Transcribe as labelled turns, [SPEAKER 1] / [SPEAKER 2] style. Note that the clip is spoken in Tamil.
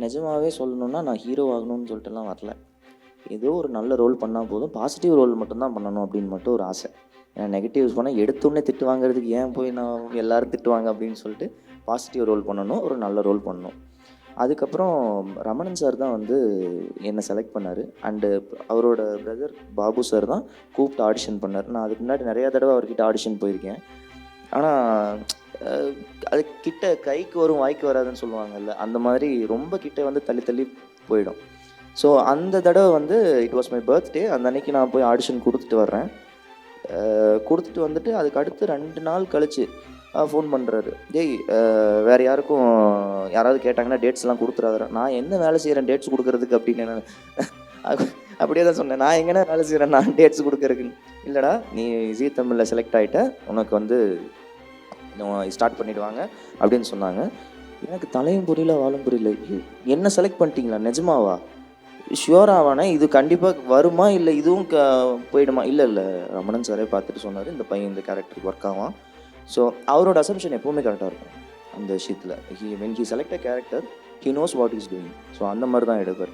[SPEAKER 1] நிஜமாவே சொல்லணும்னா நான் ஹீரோ ஆகணும்னு சொல்லிட்டுலாம் வரல. ஏதோ ஒரு நல்ல ரோல் பண்ணால் போதும், பாசிட்டிவ் ரோல் மட்டும்தான் பண்ணணும் அப்படின்னு மட்டும் ஒரு ஆசை. ஏன்னா நெகட்டிவ்ஸ் பண்ணால் எடுத்தோடனே திட்டு வாங்குறதுக்கு ஏன் போய் நான் எல்லோரும் திட்டுவாங்க அப்படின்னு சொல்லிட்டு பாசிட்டிவ் ரோல் பண்ணணும், ஒரு நல்ல ரோல் பண்ணணும். அதுக்கப்புறம் ரமணன் சார் தான் வந்து என்னை செலக்ட் பண்ணார். அண்டு அவரோட பிரதர் பாபு சார் தான் கூப்பிட்டு ஆடிஷன் பண்ணார். நான் அதுக்கு முன்னாடி நிறையா தடவை அவர்கிட்ட ஆடிஷன் போயிருக்கேன். ஆனால் அது கிட்ட கைக்கு வரும் வாய்க்கு வராதுன்னு சொல்லுவாங்கல்ல, அந்த மாதிரி ரொம்ப கிட்ட வந்து தள்ளி தள்ளி போயிடும். ஸோ அந்த தடவை வந்து இட் வாஸ் மை பர்த்டே. அந்த அன்னைக்கு நான் போய் ஆடிஷன் கொடுத்துட்டு வர்றேன். கொடுத்துட்டு வந்துட்டு அதுக்கு அடுத்து 2 நாள் கழிச்சு ஃபோன் பண்ணுறாரு. டேய், வேறு யாருக்கும் யாராவது கேட்டாங்கன்னா டேட்ஸ்லாம் கொடுத்துறாரு. நான் என்ன வேலை செய்கிறேன் டேட்ஸ் கொடுக்கறதுக்கு அப்படின்னு நான் அப்படியே தான் சொன்னேன். நான் எங்கன்னா வேலை செய்கிறேன் நான் டேட்ஸ் கொடுக்கறதுக்குன்னு. இல்லைடா, நீ ஜீ தமிழில் செலக்ட் ஆகிட்ட, உனக்கு வந்து ஸ்டார்ட் பண்ணிவிடுவாங்க அப்படின்னு சொன்னாங்க. எனக்கு தலையும் புரியல வாழும் புரியல. என்ன செலக்ட் பண்ணிட்டீங்களா, நிஜமாவா, ஷியோராவானே, இது கண்டிப்பாக வருமா இல்லை இதுவும் போயிடுமா? இல்லை இல்லை, ரமணன் சாரே பார்த்துட்டு சொன்னார், இந்த பையன் இந்த கேரக்டருக்கு ஒர்க் ஆகும். ஸோ அவரோட அசம்ஷன் எப்போவுமே கரெக்டாக இருக்கும் அந்த விஷயத்தில். When he select a character, he knows what is doing. So அந்த மாதிரி தான் எடுப்பார்.